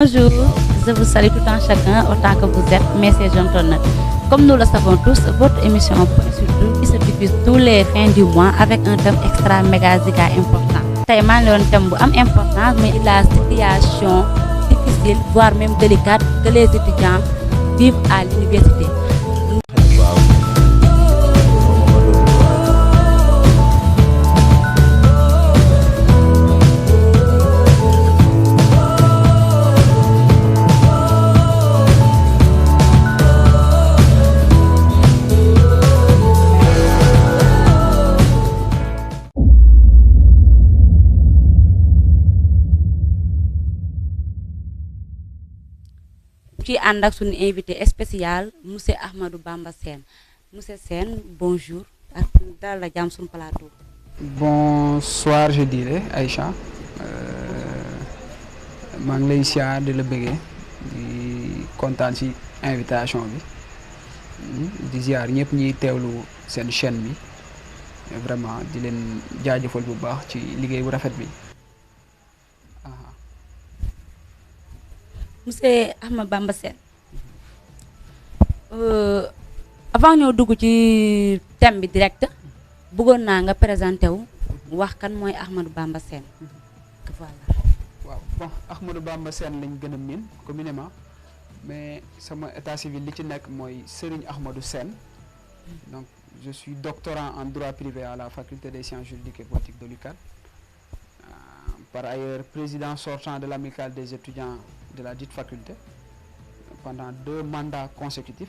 Bonjour, je vous salue tout un chacun autant que vous êtes, messieurs internautes. Comme nous le savons tous, votre émission Point sur Tout qui se diffuse tous les fins du mois avec un thème extra méga giga important. Tey maa ngi doon thème bu am importance mais la situation difficile voire même délicate que les étudiants vivent à l'université. Ci ànd ak suñu invité spécial monsieur Ahmadou Bamba Sène monsieur Sène bonjour ak dalal la jàmm suñu plateau. Bonsoir je dirais Aïcha maa ngi lay siyaar di la bëggee di kontaan ci invitation bi di ziar ñëpp ñiy teewlu seen chaîne bi vraiment di leen jaajëfal bu baax ci liggéey bu rafet bi. Monsieur Ahmadou Bamba Sène avant ñoo dugg ci thème bi direct bëggoon naa nga présenté wu wax kan mooy Ahmadou Bamba Sène voilà. waaw bon Ahmadou Bamba Sène lañ gën a miin communément mais sama état civil li ci nekk mooy Serigne Ahmadou Sène donc je suis doctorant en droit privé à la faculté des sciences juridiques et politiques de l'UCAD. Par ailleurs président sortant de l'amicale des étudiants de la dite faculté pendant 2 mandats consécutifs.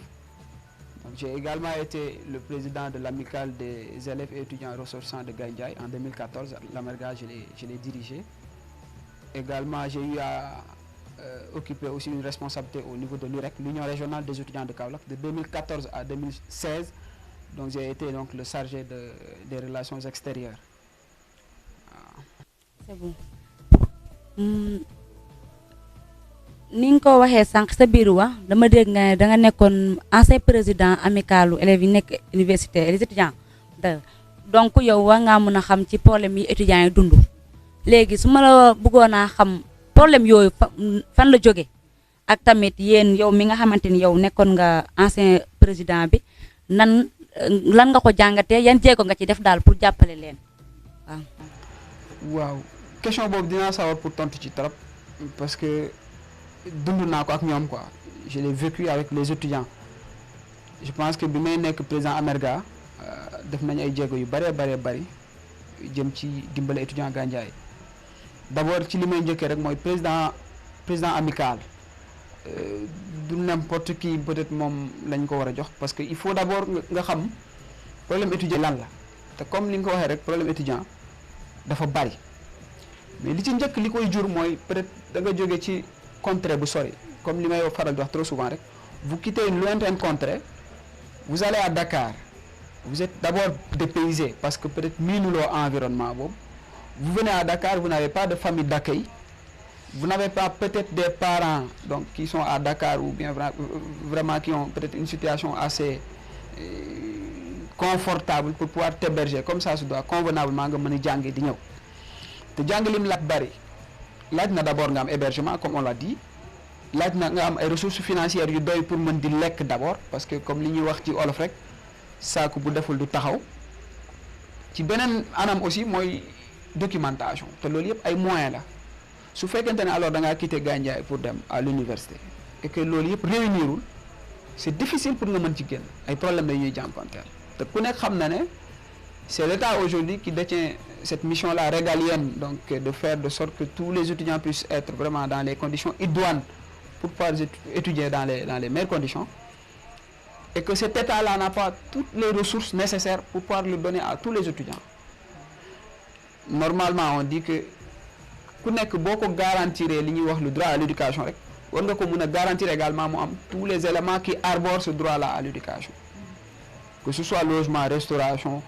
Donc, j'ai également été le président de l'amicale des élèves et étudiants ressortissants de Gandiaye en 2014. L'AMERGA, je l'ai dirigé. Également, j'ai eu à occuper aussi une responsabilité au niveau de l'UREC, l'Union régionale des étudiants de Kaolack, de 2014 à 2016. Donc, j'ai été donc le chargé des relations extérieures. C'est bon. Ni nga ko waxee sànq sa biir wax dama dégg nga ne da nga nekkoon ancien président amicalu élèves yi nekk université les étudiants donc yow war ngaa mën a xam ci problème yi étudiants yi dund léegi su ma la bëggoon a xam problème yooyu fan la jóge ak tamit yéen yow mi nga xamante ni yow nekkoon nga ancien président bi lan nga ko jàngatee yan jéego nga ci def daal pour jàppale leen waaw question boobu dinaa sawar pour tontu ci trop parce que dund naa ko ak ñoom quoi je l'ai vécu avec les étudiants je pense que bi may nekk président AMERGA def nañ ay jéego yu bari jëm ci dimbale étudiant Gandiaye d'abord ci li may njëkkee rek mooy président amical du n'importe qui peut-être moom lañ ko war a jox parce que il faut d'abord nga xam problème étudiant lan la te comme li nga ko waxee rek problème étudiant dafa bari mais li ci njëkk li koy jur mooy peut-être da nga jóge ci contrée bu sori comme li may faral di wax trop souvent rek vous quittez une lointaine contrée vous allez à Dakar vous êtes d'abord dépaysé parce que peut-être miinuloo environnement boobu vous venez à Dakar vous n'avez pas de famille d'accueil vous n'avez pas peut-être des parents donc qui sont à Dakar ou bien vraiment qui ont peut-être une situation assez confortable pour pouvoir t'héberger comme ça se doit convenablement nga mën a jàngi di ñëw te jàng lim laaj bari laaj na d'abord nga am hébergement comme on l'a dit laaj na nga am ay ressources financières yu doy pour mën di lekk d'abord parce que comme li ñuy wax ci olof rek saaku bu deful du taxaw ci beneen anam aussi mooy documentation te loolu yëpp ay moyens la su fekkente ne alors da ngaa quitter Gandiaye pour dem à l'université et que loolu yëpp réunirul c'est difficile pour nga mën ci génn ay problèmes la ñuy jànkonteel te ku nekk xam na ne c'est l'État aujourd'hui qui détient cette mission-là régalienne donc de faire de sorte que tous les étudiants puissent être vraiment dans les conditions idoines pour pouvoir étudier dans les meilleures conditions et que cet État-là n'a pas toutes les ressources nécessaires pour pouvoir le donner à tous les étudiants. Normalement on dit que ku nekk boo ko garantir li ñuy wax le droit à l'éducation rek war nga ko mën a garantir également mu am tous les éléments qui arborent ce droit-là à l'éducation que ce soit logement, restauration,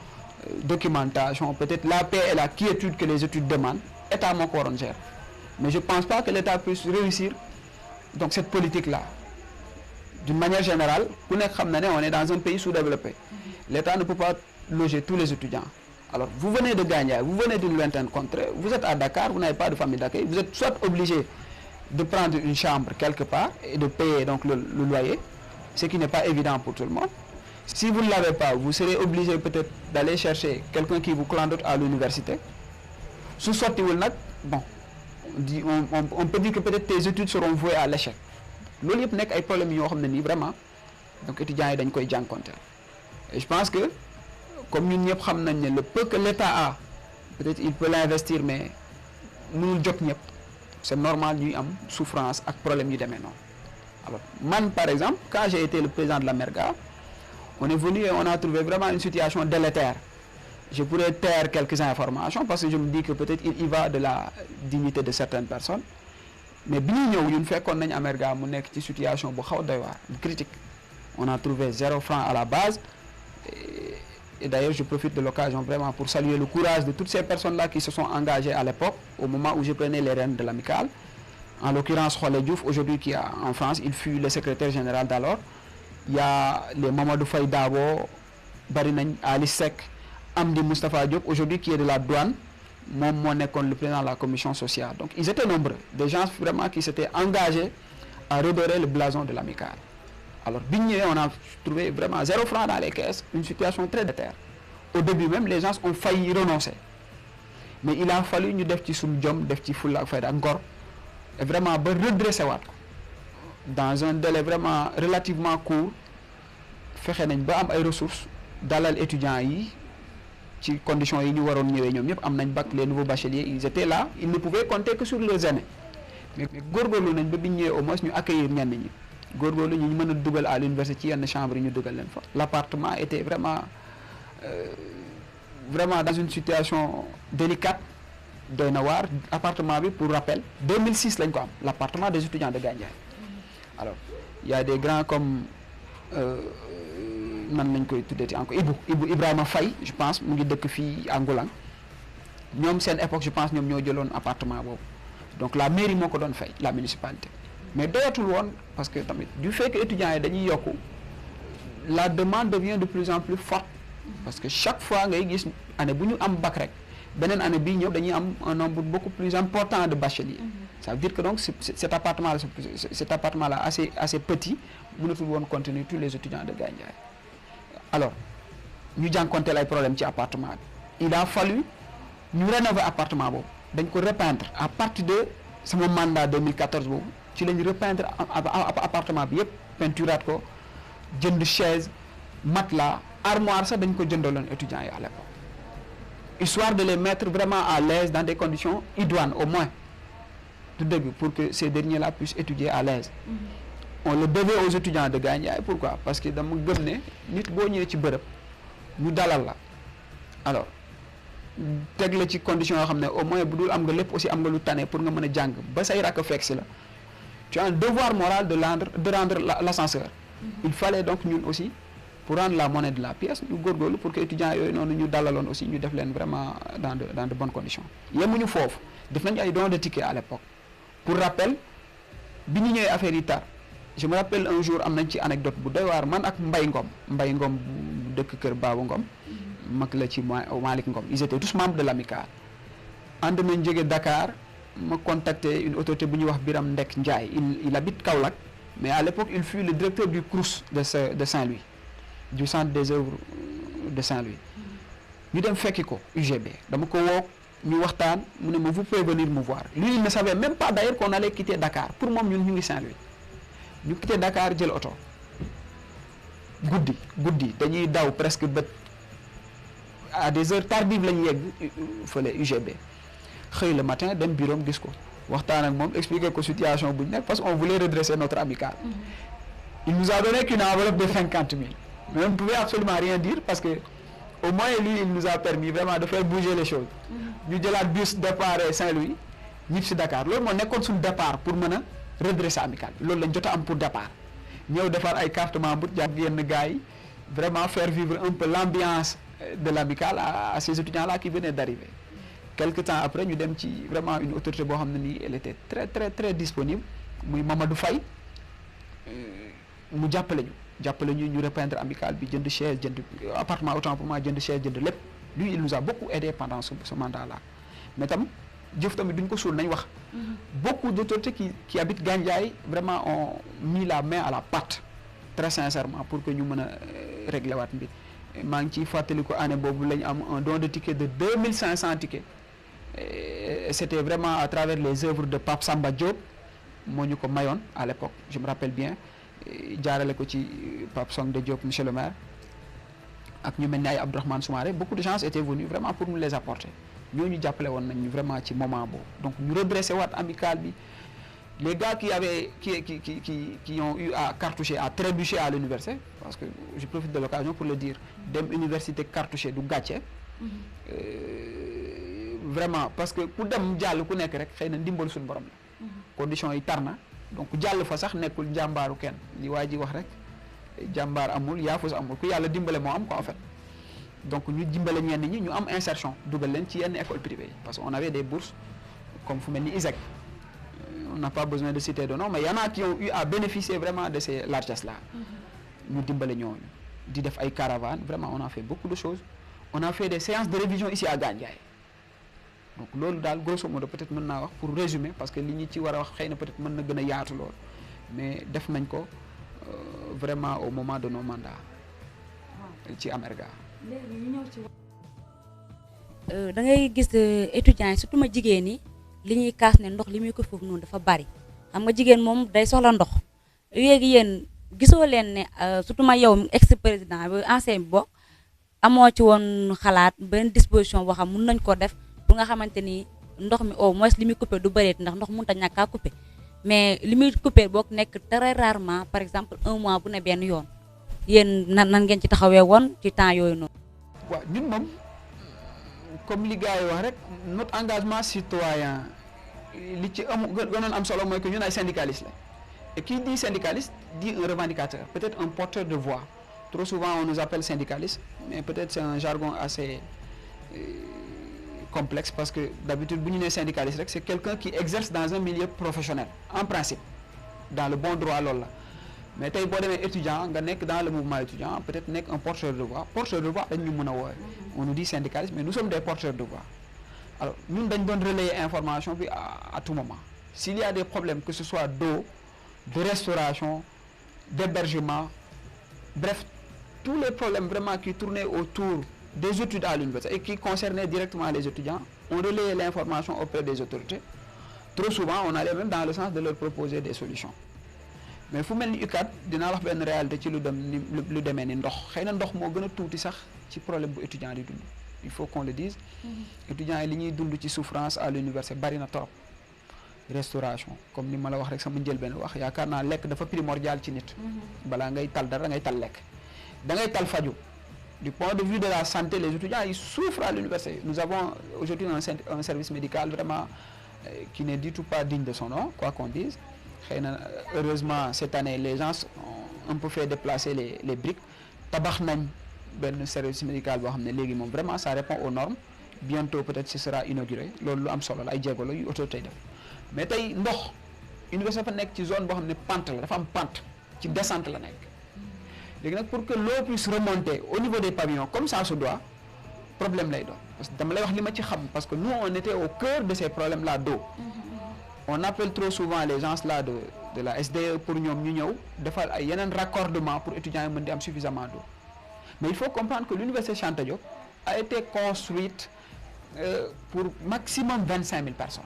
documentation, peut-être la paix et la quiétude que les études demandent, État moo ko waroon gérer mais je pense pas que l'État puisse réussir donc cette politique-là d'une manière générale ku nekk xam na ne on est dans un pays sous-développé l'État ne peut pas loger tous les étudiants alors vous venez de Gandiaye vous venez d'une lointaine contrée vous êtes à Dakar vous n'avez pas de famille d'accueil vous êtes soit obligé de prendre une chambre quelque part et de payer donc le loyer, ce qui n'est pas évident pour tout le monde. Si vous ne l'avez pas, vous serez obligé peut-être d'aller chercher quelqu'un qui vous clandote à l'université. Sous sorti bon, on peut dire que peut-être tes études seront vouées à l'échec. Loolu yëpp nekk ay problèmes yoo xam ne nii vraiment donc étudiants yi dañ koy jànkonteel. Et je pense que comme ñun ñëpp xam nañ ne le peu que l'État a peut-être il peut l'investir mais mënul jot ñëpp. C'est normal ñuy am souffrance ak problème yu demee noonu. Alors man par exemple quand j'ai été le président de la Merga, on est venu et on a trouvé vraiment une situation délétère. Je pourrais taire quelques informations parce que je me dis que peut-être il y va de la dignité de certaines personnes. Mais bi ñuy ñëw ñun fekkoon nañu Amerga mu nekk ci situation bu xaw doy waar critique. On a trouvé 0 franc à la base et d'ailleurs je profite de l'occasion vraiment pour saluer le courage de toutes ces personnes-là qui se sont engagées à l'époque au moment où je prenais les rênes de l'amicale. En l'occurrence Kholé Diouf aujourd'hui qui est en France, il fut le secrétaire général d'alors. Il y a les Mamadou Faye Dabo, bari nañ Ali Seck, Amdi Moustapha Diop aujourd'hui qui est de la douane. Moom moo nekkoon le président de la commission sociale. Donc ils étaient nombreux, des gens vraiment qui s'étaient engagés à redorer le blason de l'amicale. Alors bi ñu ñëwee on a trouvé vraiment 0 franc dans les caisses, une situation très délétère. Au début même les gens ont failli renoncer. Mais il a fallu ñu def ci suñu jom, def ci fulla ak fayda ak ngor et vraiment ba redresser waat ko. Dans un délai vraiment relativement court fexe nañ ba am ay ressources dalal étudiants yi ci conditions yi ñu waroon ñëwee ñoom ñëpp am nañ bac, les nouveaux bacheliers ils étaient là, ils ne pouvaient compter que sur leurs aînés. Mais góorgóorlu nañ ba bi ñu ñëwee au moins ñu accueillir ñenn ñi góorgóorlu ñu mën a dugal à l'université ci yenn chambre yi ñu dugal leen fa. L'appartement était vraiment dans une situation délicate doy na waar. Appartement bi pour rappel 2006 lañ ko am, l'appartement des étudiants de Gandiaye. Alors il y a des grands comme nan lañ koy tuddee encore Ibrahima Faye je pense mu ngi dëkk fii Angoulane ñoom seen époque je pense ñoom ñoo jëloon appartement boobu donc la mairie moo ko doon fay, la municipalité. Mais doyatul woon parce que tamit du fait que étudiants yi dañuy yokku la demande devient de plus en plus forte parce que chaque fois ngay gis année bu ñu am bac rek beneen année bii ñëw dañuy am un nombre beaucoup plus important de bacheliers. Ça veut dire que donc cet appartement là assez petit mënatul woon contenir tous les étudiants de Gandiaye. Alors ñu jànkonteel ay problème ci appartement bi il a fallu ñu rénover appartement boobu dañ ko repeindre à partir de sama mandat 2014 boobu ci lañu repeindre appartement bi yëpp peinturaat ko jënd chaise matelas armoire sax dañ ko jëndaloon étudiants yi à l'époque histoire de les mettre vraiment à l'aise dans des conditions idoines au moins du dëgg pour que ces derniers là puissent étudier à l'aise. On le devait aux étudiants de Gandiaye. Pourquoi? Parce que dama gëm ne nit boo ñëwee ci bërëb ñu dalal la alors teg la ci condition yoo xam ne au moins bu dul am nga lépp aussi am nga lu tane pour nga mën a jàng ba say rakk fekk si la tu as un devoir moral de rendre l'ascenseur. Il fallait donc ñun aussi pour rendre la monnaie de la pièce ñu góorgóorlu pour que étudiants yooyu noonu ñu dalaloon aussi ñu def leen vraiment dans de bonnes conditions. yemuñu foofu def nañu ay dons de tickets à l'époque pour rappel bi ñu ñëwee affaire yi tar je me rappelle un jour am nañ ci anecdote bu doy waar man ak Mbaye Ngom bu dëkk kër Babou Ngom mag la ci Malick Ngom ils étaient tous membres de l'amicale ànd nañ jóge Dakar ma contacté une autorité bu ñuy wax Biram Ndek Ndiaye il habite Kaolack mais à l'époque il fut le directeur du CROUS de Saint-Louis du centre des œuvres de Saint-Louis ñu dem fekki ko UGB dama ko woo ñu waxtaan mu ne ma vous pouvez venir me voir lui il ne savait même pas d'ailleurs qu'on allait quitter Dakar pour moom ñun ñu ngi Saint-Louis ñu quitté Dakar jël oto guddi dañuy daw presque bët à des heures tardives lañu yegg fële UGB xëy le matin dem bureau gis ko waxtaan ak moom expliquer ko situation bu ñu nekk parce qu'on voulait redresser notre amicale. Il nous a donné qu'une enveloppe de 50 000 mais on ne pouvait absolument rien dire parce que au moins lui il nous a permis vraiment de faire bouger les choses. ñu jëlaat bus départ Saint-Louis ñib si Dakar loolu moo nekkoon suñu départ pour mën a redresser amicale loolu lañ jot a am pour départ ñëw defar ay carte membre jàpp yenn gars yi vraiment faire vivre un peu l'ambiance de l'amicale à ces étudiants là qui venaient d'arriver. Quelque temps après ñu dem ci vraiment une autorité boo xam ne nii elle était très disponible muy Mamadou Faye mu jàppale ñu ñu repeindre amicale bi jënd chaise jënd appartement autant pour moi jënd chaise jënd lépp lui il nous a beaucoup aidé pendant ce mandat là mais tam jëf tamit duñ ko suul nañ wax Beaucoup d'autorités qui habitent Gandiaye vraiment ont mis la main à la pâte très sincèrement pour que ñu mën a régler waat mbir maa ngi ciy fàttali ko année boobu la ñu am un don de ticket de 2500 tickets et c'était vraiment à travers les œuvres de Pape Samba Diop moo ñu ko mayoon à l'époque je me rappelle bien jaarale ko ci Pape Song de Diop monsieur le maire ak ñu mel ni ay Abdourahmane Soumaré beaucoup de gens étaient venus vraiment pour nous les apporter ñooñu jàppale woon nañ ñu vraiment ci moment boobu donc ñu redressé waat amical bi les gars qui ont eu à cartoucher à trébucher à l'université parce que je profite de l'occasion pour le dire dem université cartoucher du gàcce vraiment parce que ku dem jàll ku nekk rek xëy na ndimbal suñu borom la conditions yi tar na donc jàll fa sax nekkul jàmbaaru kenn li waa ji wax rek jàmbaar amul yaafus amul ku yàlla dimbale moo am quoi en fait donc ñu dimbale ñenn ñi ñu am insertion dugal leen ci yenn école privée yi parce que on avait des bourses comme fu mel ni ISEC on n'a pas besoin de citer de nom mais y en a qui ont eu à bénéficier vraiment de ces largesses là ñu dimbale ñooñu di def ay caravanes vraiment on a fait beaucoup de choses on a fait des séances de révision ici à Gandiaye donc loolu daal grosso modo peut-être mën naa wax pour résumer parce que li ñu ci war a wax xëy na peut-être mën na gën a yaatu loolu mais def nañ ko vraiment au moment de nos mandats ci Amerga. léegi ñu ñëw ci da ngay gis étudiants yi surtout ma jigéen ñi li ñuy kaas ne ndox li muy ko foofu noonu dafa bari xam nga jigéen moom day soxla ndox léegi yéen gisoo leen ne surtout ma yow ex président ba ancien bi bokk amoo ci woon xalaat benn disposition boo xam mun nañ ko def bu nga xamante ni ndox mi au moins li muy coupé du bëreet ndax ndox mënut a ñàkk a coupé mais li muy coupé boog nekk très rarement par exemple un mois bu ne benn yoon yéen nan ngeen ci taxawee woon ci temps yooyu noonu. waaw ñun moom comme li gars yi wax rek notre engagement citoyen li ci gënoon am solo mooy que ñun ay syndicalistes la et qui dit syndicaliste dit un revendicateur peut-être un porteur de voix trop souvent on nous appelle syndicalistes mais peut-être c'est un jargon assez complexe parce que d'habitude bu ñu nee syndicaliste rek c'est quelqu'un qui exerce dans un milieu professionnel en principe dans le bon droit loolu la mais tey boo demee étudiant nga nekk dans le mouvement étudiant peut-être nekk un porteur de voix dañ ñu mën a woowe on nous dit syndicaliste mais nous sommes des porteurs de voix alors ñun dañ doon relayer information bi à tout moment s'il y a des problèmes que ce soit d'eau de restauration d'hébergement bref tous les problèmes vraiment qui tournaient autour des études à l'université et qui concernaient directement les étudiants on relayait l'information auprès des autorités trop souvent on allait même dans le sens de leur proposer des solutions mais fu mel ni UCAD dinaa wax benn réalité ci lu demee ni ndox xëy na ndox moo gën a tuuti sax ci problème bu étudiant di dund il faut qu'on le dise étudiants yi li ñuy dund ci souffrance à l'université bari na trop restauration comme ni ma la wax rek sama njëlbeen wax yaakaar naa lekk dafa primordial ci nit balaa ngay tal dara da ngay tal lekk da ngay tal faju du point de vue de la santé les étudiants ils souffrent à l'université nous avons aujourd'hui un service médical vraiment qui n'est du tout pas digne de son nom quoi qu'on dise xëy na heureusement cette année les gens ont un peu fait déplacer les briques tabax nañ benn service médical boo xam ne léegi moom vraiment ça répond aux normes bientôt peut-être ce sera inauguré loolu lu am solo la ay jéego la yu autorité def mais tey ndox université fa nekk ci zone boo xam ne pente la dafa am pente ci descente la nekk léegi nag pour que l'eau puisse remonter au niveau des pavillons comme ça se doit problème lay doon parce que dama lay wax li ma ci xam parce que nous on était au cœur de ces problèmes là d'eau on appelle trop souvent les gens là de la SDE pour ñoom ñu ñëw defal ay yeneen raccordement pour étudiants yi mën di am suffisamment d'eau mais il faut comprendre que l'université Cheikh Anta Diop a été construite pour maximum 25 000 personnes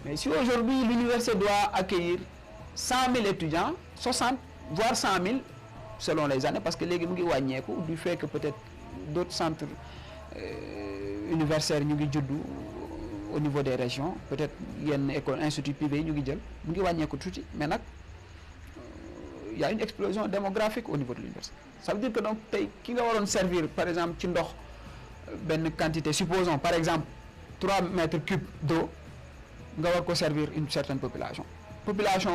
mais si aujourd'hui l'université doit accueillir 100 000 étudiants 60 voire 100 000 selon les années parce que léegi mu ngi wàññeeku du fait que peut-être d'autres centres universitaires ñu ngi juddu au niveau des régions peut-être yenn école institut privé ñu ngi jël mu ngi wàññeeku tuuti mais nag il y a une explosion démographique au niveau de l'université ça veut dire que donc tey ki nga waroon servir par exemple ci ndox benn quantité supposons par exemple 3 mètres cubes d'eau nga war ko servir une certaine population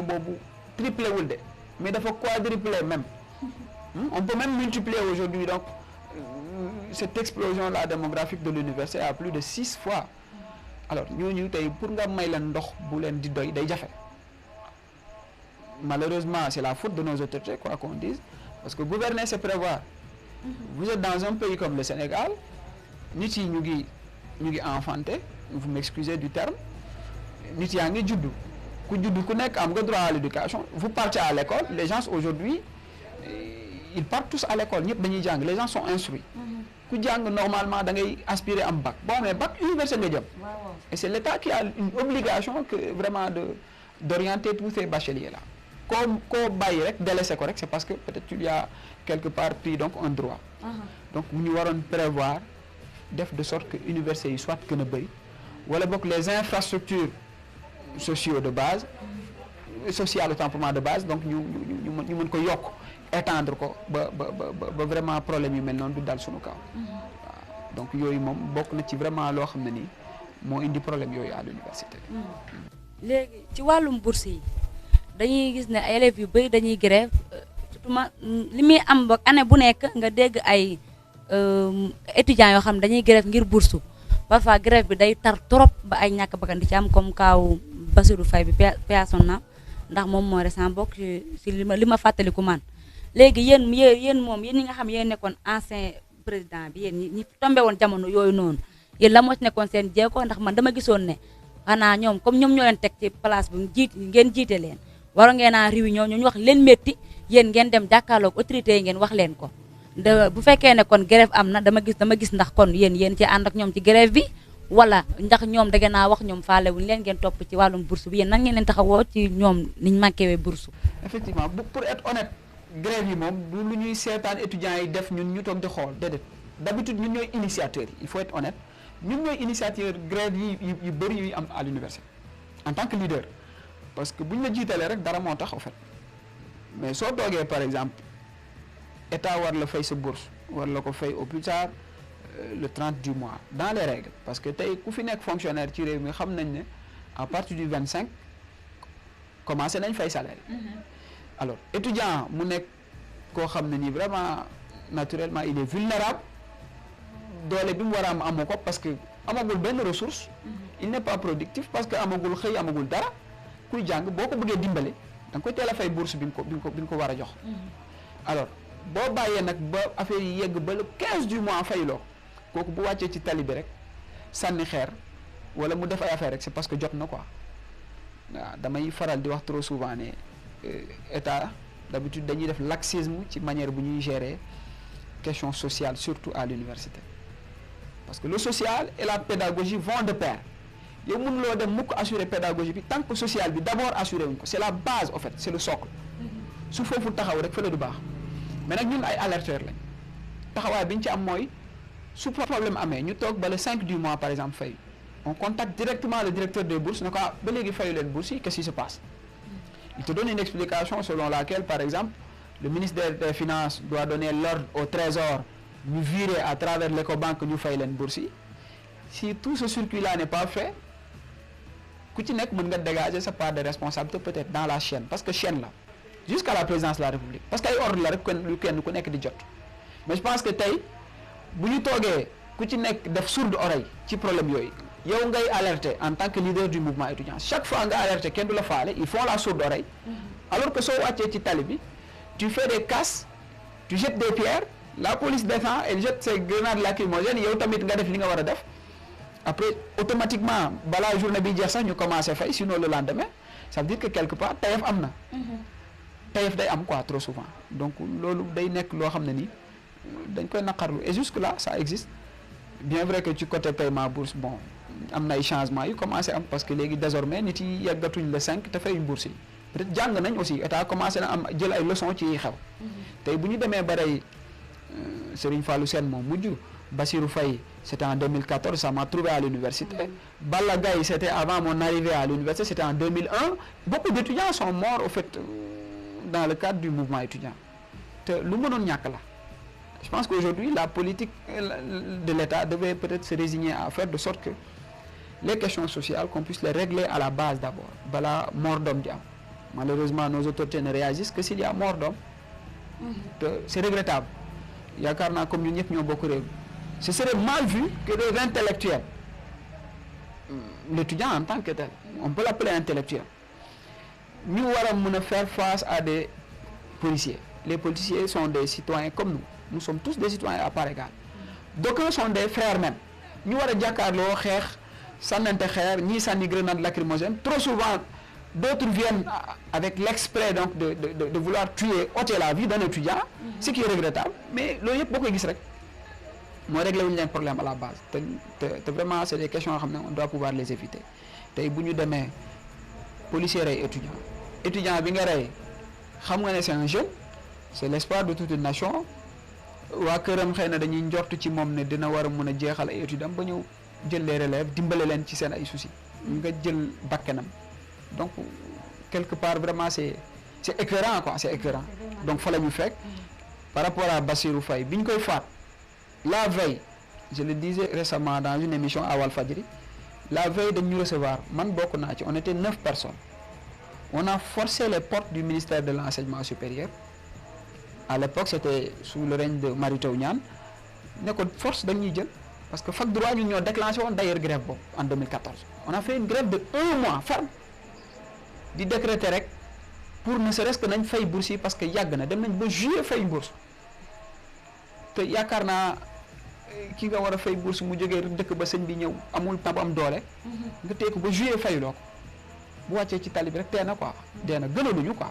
boobu triplé wul de mais dafa quadruplé même on peut même multiplier aujourd'hui donc cette explosion là démographique de l'université à plus de 6 fois alors ñooñu tey pour nga may leen ndox bu leen di doy day jafe malheureusement c'est la faute de nos autorités quoi qu'on dise parce que gouverner c'est prévoir vous êtes dans un pays comme le Sénégal nit yi ñu ngi enfanté vous m'excusez du terme nit yaa ngi juddu ku juddu ku nekk am nga droit à l'éducation. Vous partez à l'école, les gens aujourd'hui ils partent tous à l'école ñëpp dañuy jàng, les gens sont instruits. ku jàng normalement da ngay aspirer am bac bon mais bac université nga jëm. Et c'est l'État qui a une obligation que vraiment d'orienter tous ces bacheliers là. Koo bàyyi rek délaissé ko rek c'est parce que peut-être tu lui as quelque part pris donc un droit. Donc ñu waroon prévoir def de sorte que université yi soit gën a bëri wala bokk les infrastructures sociaux de base sociales autant pour moi de base donc ñu mën ko yokk étendre ko ba vraiment problème yu mel noonu du dal suñu kaw. waaw donc yooyu moom bokk na ci vraiment loo xam ne nii moo indi problème yooyu à l'université. léegi ci wàllum bourse yi dañuy gis ne ay élèves yu bëri dañuy grève surtout li muy am ba année bu nekk nga dégg ay étudiants yoo xam ne dañuy grève ngir bourse parfois grève bi day tar trop ba ay ñàkk bakkan di ci am comme kaaw Bassirou Faye bi personne na ndax moom moo récent bokk ci li ma fàttaliku man. léegi yéen ñi nga xam yéen nekkoon ancien président bi yéen ñi tombé woon jamono yooyu noonu yéen la moo ci nekkoon seen jéego ndax man dama gisoon ne xanaa ñoom comme ñoom ñoo leen teg ci place bi ngeen jiite leen waroon ngeen a réunion ñu wax leen métti yéen ngeen dem jàkkaarloog autorités yi ngeen wax leen ko bu fekkee ne kon grève am na dama gis ndax kon yéen ci ànd ak ñoom ci grève bi wala ndax ñoom da ngeen a wax ñoom faale wuñu leen ngeen topp ci wàllum bourse bi yéen nan ngeen leen taxawoo ci ñoom niñ manqué bourse. Effectivement pour être honnête grève yi moom du lu ñuy seetaan étudiants yi def ñun ñu toog di xool déedéet d'habitude ñun ñooy initiateurs yi il faut être honnête ñun ñooy initiateur grève yi yu bëri yuy am à l'université en tant que leader parce que bu ñu la jiitalee rek dara moo tax en fait mais soo toogee par exemple état war la fay sa bourse war la ko fay au plus tard le 30 du mois dans les règles parce que tey ku fi nekk fonctionnaire ci réew mi xam nañ ne à partir du 25 commencé nañ fay salaire. Alors étudiant mu nekk koo xam ne nii vraiment naturellement il est vulnérable doole bi mu war a am amu ko parce que amagul benn ressource. Il n'est pas productif parce que amagul xëy amagul dara kuy jàng boo ko bëggee dimbale da nga koy teel a fay bourse bi nga ko war a jox. Alors boo bàyyee nag ba affaire yi yegg ba le 15 du mois fayloo kooku bu wàccee ci tali bi rek sànni xeer wala mu def ay affaire rek c'est parce que jot na quoi waaw damay faral di wax trop souvent ne. État d'habitude dañuy def laxisme ci manière bu ñuy gérer question sociale surtout à l'université parce que le social et la pédagogie vont de pair yow mënuloo dem mukk assurer pédagogie bi tant que social bi d'abord assurer wuñ ko c'est la base en fait c'est le socle su foofu taxaw rek fële du baax mais nag ñun ay alerteurs lañ taxawaay bi ñu ci am mooy su problème amee ñu toog ba le 5 du mois par exemple fay on contacte directement le directeur des bourses ne ko ba léegi fayu leen bourse yi qu'est-ce qui se passe. Il te donne une explication selon laquelle, par exemple, le ministère des Finances doit donner l'ordre au Trésor ñu virer à travers l'Ecobank ñu fay leen bourse yi si tout ce circuit-là n'est pas fait ku ci nekk mën nga dégager sa part de responsabilité peut-être dans la chaîne parce que chaîne la jusqu'à la présidence de la République parce que ay ordre la rek kenn ku nekk di jot mais je pense que tey bu ñu toogee ku ci nekk def sourde oreille ci problème yooyu yow ngay alerter en tant que leader du mouvement étudiant chaque fois nga alerter kenn du la faale ils font la sourde oreille alors que soo wàccee ci tali bi tu fais des casses tu jettes des pierres la police descend elle jette ses grenades lacrymogènes yow tamit nga def li nga war a def après automatiquement balaa journée bi jeex sax ñu commencé fay sinon le lendemain ça veut dire que quelque part tayef am na tayef day am quoi trop souvent donc loolu day nekk loo xam ne nii dañ koy naqarlu et jusque là ça existe bien vrai que ci côté paiement bourse bon am na ay changements yu commencé am parce que léegi désormais nit yi yeggatuñ le 5 te fayuñ bourse yi peut-être jàng nañ aussi état commencé na am jël ay leçons ci xew tey bu ñu demee ba rey Serigne Fallou Sène moom mujj Bassirou Faye c'était en 2014 ça m'a trouvé à l'université Balla Gaye c'était avant mon arrivée à l'université c'était en 2001 beaucoup d'étudiants sont morts au fait dans le cadre du mouvement étudiant te lu mënoon ñàkk la je pense qu'aujourd'hui la politique de l'État devait peut-être se résigner à faire de sorte que les questions sociales qu'on puisse les régler à la base d'abord balaa mort d'homme di am malheureusement nos autorités ne réagissent que s'il y a mort d'homme te c'est regrettable yaakaar naa comme ñun ñëpp ñoo bokk réew ce serait mal vu que des intellectuels l'étudiant en tant que tel on peut l'appeler intellectuel ñu war a mën a faire face à des policiers les policiers sont des citoyens comme nous sommes tous des citoyens à part égale d'aucuns sont des frères même ñu war a jàkkaarloo xeex sànnante xeer ñii sànni grenade lacrymogène trop souvent d'autres viennent avec l'exprès donc de vouloir tuer ôter la vie d'un étudiant ce qui est regrettable mais loolu yëpp boo koy gis rek mooy réglé wuñu leen problème à la base te vraiment c'est des questions yoo xam ne on doit pouvoir les éviter tey bu ñu demee policier rey étudiant bi nga rey xam nga ne c'est un jeune c'est l'espoir de toute une nation waa këram xëy na dañuy njort ci moom ne dina war a mën a jeexal ay étudiants ba ñëw jël les relèves dimbale leen ci seen ay soucis nga jël bakkanam donc quelque part vraiment c'est écœurant quoi c'est écœurant donc fa la ñu fekk par rapport à Bassirou Faye bi ñu koy faat la veille je le disais récemment dans une émission à Walfadjri la veille dañ ñu recevoir man bokk naa ci on était 9 personnes on a forcé les portes du ministère de l'enseignement supérieur à l'époque c'était sous le règne de Mary Teuw Niane ne ko force dañuy jël parce que fac droit ñun ñoo déclenché woon d'ailleurs grève boobu en 2014 on a fait une grève de 1 mois ferme di décréter rek pour ne serait-ce que nañ fay bourse yi parce que yàgg na dem nañ ba juillet fay bourse te yaakaar naa ki nga war a fay bourse mu jógee dëkk ba sëñ bi ñëw amul temps bu am doole nga téye ko ba juillet fayuloo ko bu wàccee ci tali bi rek tee na quoi dee na gënaluñu quoi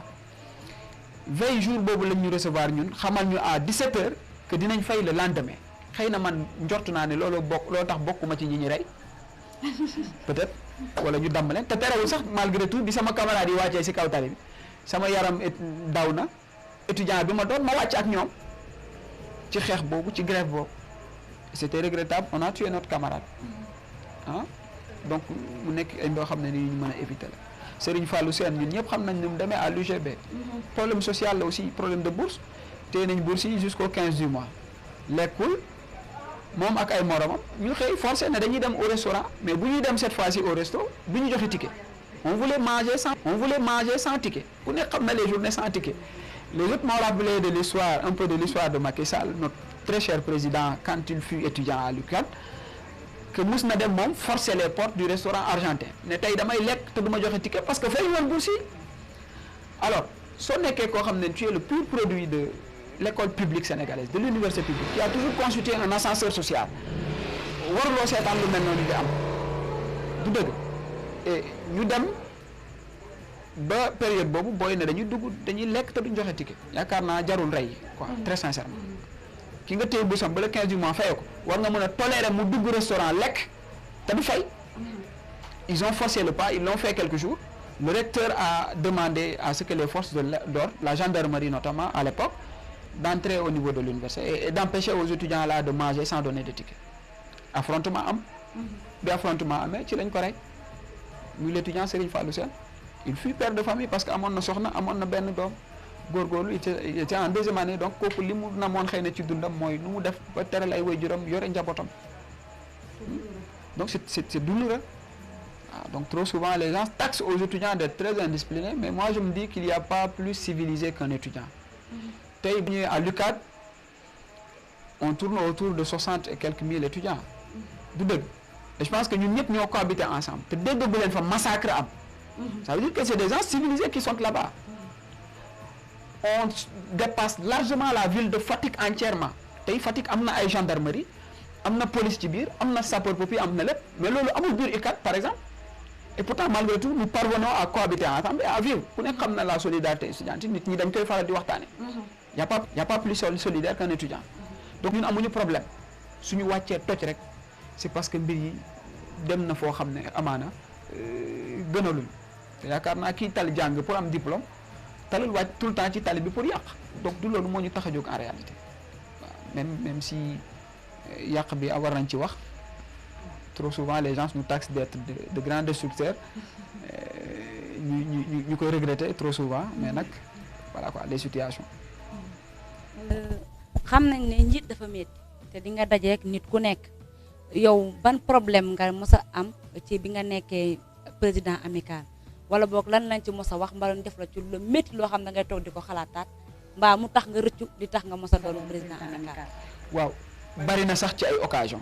veille jour boobu lañ ñu recevoir ñun xamal ñu à 17h que dinañ fay le lendemain xëy na man njortu naa ne loolu tax bokkuma ci ñi ñi rey peut-être wala ñu damm leen te terewul sax malgré tout bi sama camarade yi wàccee ci kaw tali bi sama yaram daw na étudiant bi ma doon ma wàcc ak ñoom ci xeex boobu ci grève boobu c'était regrettable on a tué notre camarade donc mu nekk ay loo xam ne ni ñu mën a éviter la Serigne Fallou Sène ñun ñëpp xam nañ ni mu demee à l'UGB problème social la aussi problème de bourse téye nañ bourse yi jusqu'au 15 du mois lekkul moom ak ay moromam ñu xëy forcé ne dañuy dem au restaurant mais bu ñuy dem cette fois-ci au resto bu ñu joxe ticket on voulait manger sans ticket ku nekk xam na les journées sans ticket les autres m'ont rappelé de l'histoire un peu de l'histoire de Macky Sall notre très cher président quand il fut étudiant à l'UCAD que mus na dem moom forcer les portes du restaurant argentin ne tey damay lekk te du ma joxe ticket parce que fay woon bourse yi alors soo nekkee koo xam ne tu es le pur produit de l'école publique sénégalaise de l'université publique qui a toujours constitué un ascenseur social waruloo seetaan lu mel noonu di am du dëgg et ñu dem ba période boobu booy ne dañuy lekk te duñ joxe ticket yaakaar naa jarul rey quoi très sincèrement ki nga téye busam ba le 15 du mois fayoo ko war nga mën a tolérer mu dugg restaurant lekk te du fay ils ont forcé le pas ils l'ont fait quelques jours le recteur a demandé à ce que les forces de l'ordre la gendarmerie notamment à l'époque d'entrer au niveau de l'université et d'empêcher aux étudiants là de manger sans donner de ticket affrontement am bi affrontement amee ci lañ ko rey muy l'étudiant Serigne Fallou Sène il fut père de famille parce que amoon na soxna amoon na benn doom góorgóorlu il était en deuxième année donc kooku li mu namoon xëy na ci dundam mooy nu mu def ba teral ay waajuram yore njabootam donc c'est douloureux donc trop souvent les gens taxent aux étudiants d'être très indisciplinés mais moi je me dis qu'il n'y a pas plus civilisé qu'un étudiant tey bu ñëwee à l'UCAD on tourne autour de 60 et quelques mille étudiants du dëgg et je pense que ñun ñëpp ñoo cohabité ensemble te dégg bu leen fa massacre am ça veut dire que c'est des gens civilisés qui sont là-bas on dépasse largement la ville de Fatick entièrement tey Fatick am na ay gendarmerie am na police ci biir am na sapeur-pompier am na lépp mais loolu amul biir UCAD par exemple et pourtant malgré tout nous parvenons à cohabiter ensemble et à vivre ku nekk xam na la solidarité étudiantine nit ñi dañ koy faral di waxtaane y a pas plus solidaire qu'un étudiant donc ñun amuñu problème suñu wàccee toj rek c'est parce que mbir yi dem na foo xam ne amaana gënaluñ te yaakaar naa kii tali jàng pour am diplôme talul wàcc tout le temps ci tali bi pour yàq donc du loolu moo ñu tax a jóg en réalité waaw même si yàq bi war nañ ci wax trop souvent les gens nous taxent d'être de grands destructeurs ñu koy regretter trop souvent mais nag voilà quoi les situations. xam nañ ne njiit dafa métti te di nga dajeek nit ku nekk yow ban problème nga mos a am ci bi nga nekkee président amical wala boog lan lañ ci mos a wax mbaa def la ci lu métti loo xam ne ngay toog di ko xalaataat mbaa mu tax nga rëccu di tax nga mos a doon président amical. waaw bari na sax ci ay occasion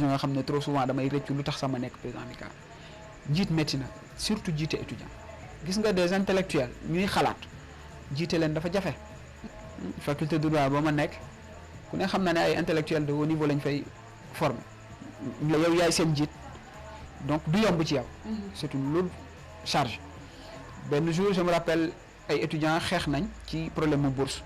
yoo xam ne trop souvent damay rëccu lu tax sama nekk président amical jiit métti na surtout jiite étudiant gis nga des intellectuels ñuy xalaat jiite leen dafa jafe. faculté de droit ba ma nekk ku ne xam na ne ay intellectuels de haut niveau lañ fay former yow yaay seen jiit donc du yomb ci yow. c'est une lourde charge. benn jour je me rappelle ay étudiants xeex nañ ci problème mu bourse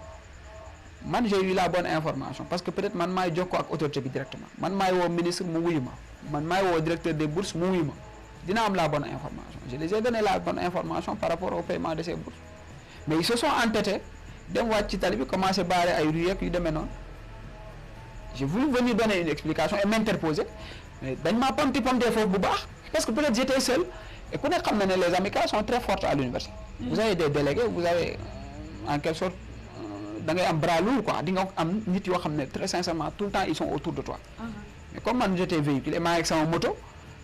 man j'ai eu la bonne information parce que peut-être man maay jokkoo ak autorité bi directement man maay woo ministre mu wuyu ma man maay woo directeur des bourses mu wuyu ma dina am la bonne information je les ai donné la bonne information par rapport au paiement de ces bourses mais ils se sont entêtés dem wàcc ci tali bi commencé barrer ay rues yu demee noonu j'ai voulu venir donner une explication et m'interposer mais dañ maa pamti foofu bu baax parce que peut-être j'étais seul et ku ne xam na ne les amicales sont très fortes à l'université. Vous avez des délégués, vous avez en quelque sorte da ngay am bras lourd quoi di nga am nit yoo xam ne très sincèrement tout le temps ils sont autour de toi. Mais comme man j'étais véhiculé maa ngi sama moto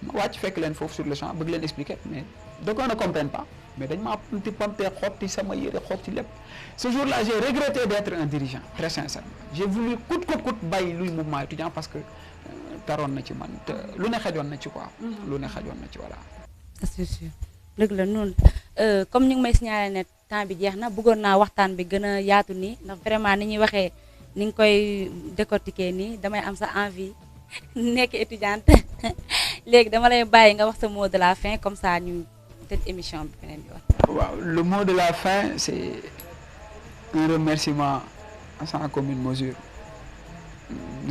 ma wàcc fekk leen foofu sur le champ bëgg leen expliquer mais donc on ne comprenne pas mais dañ maa pompe xotti sama yére xotti lépp. Ce jour-là j'ai regretté d'être un dirigeant très sincèrement j'ai voulu coûte que coûte bàyyi luy mouvement étudiant parce que taroon na ci man te lu ne xajoon na ci quoi. lu ne xajoon na ci voilà. c'est sûr dëgg la noonu comme ñu ngi may signaler ne temps bi jeex na bëggoon naa waxtaan bi gën a yaatu nii ndax vraiment ni ñuy waxee ni nga koy décortiquer nii damay am sa envie nekk étudiante léegi dama lay bàyyi nga wax sa mot de la fin comme ça ñu tëj émission bi beneen yoon. waaw le mot de la fin c'est un remerciement sans commune mesure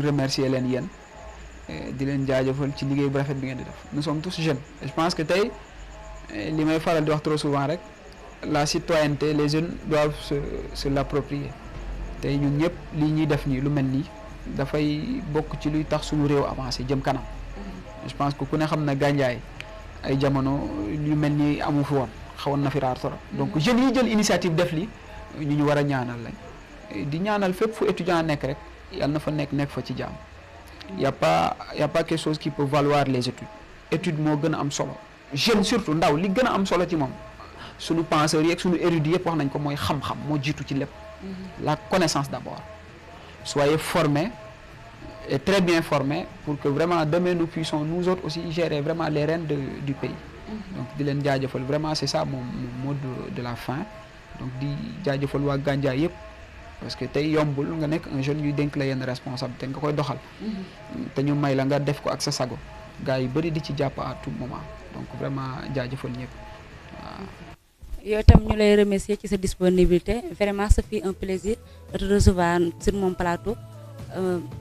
remercier leen yéen di leen jaajëfal ci liggéey bu rafet bi ngeen di def nous sommes tous jeunes et je pense que tey li may faral di wax trop souvent rek la citoyenneté les jeunes doivent se l'approprier tey ñun ñëpp li ñuy def nii lu mel nii dafay bokk ci luy tax suñu réew avancé jëm kanam je pense que ku ne xam na Gandiaye ay jamono yu mel nii amu fi woon xawoon na fi raar trop donc jeunes yi jël initiative def li ñu war a ñaanal lañ di ñaanal fépp fu étudiant nekk rek yàlla na fa nekk fa ci jàmm. y a pas quelque chose qui peut valoir les études moo gën a am solo jeune surtout ndaw li gën a am solo ci moom suñu penseurs yi ak suñu érudits yëpp wax nañ ko mooy xam-xam moo jiitu ci lépp la connaissance d'abord soyez formés et très bien formés pour que vraiment demain nous puissions nous autres aussi gérer vraiment les rênes du pays donc di leen jaajëfal vraiment c'est ça mon mot de la fin donc di jaajëfal waa Gandiaye yëpp parce que tey yombul nga nekk un jeune ñuy dénk la yenn responsabilité nga koy doxal te ñu may la nga def ko ak sa sago gars yi bëri di ci jàpp à tout moment donc vraiment jaajëfal ñëpp waaw. yow itam ñu lay remercier ci sa disponibilité vraiment ça fait un plaisir de te recevoir sur mon plateau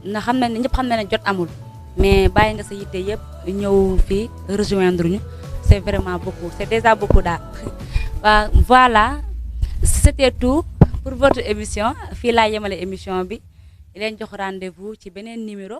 na xam na ne ñëpp xam na ne jot amul mais bàyyi nga sa yitte yëpp ñëw fii rejoindre ñu c'est vraiment beaucoup c'est déjà beaucoup daal waaw voilà c'était tout pour votre émission fii laa yemale émission bi di leen jox rendez-vous ci beneen numéro.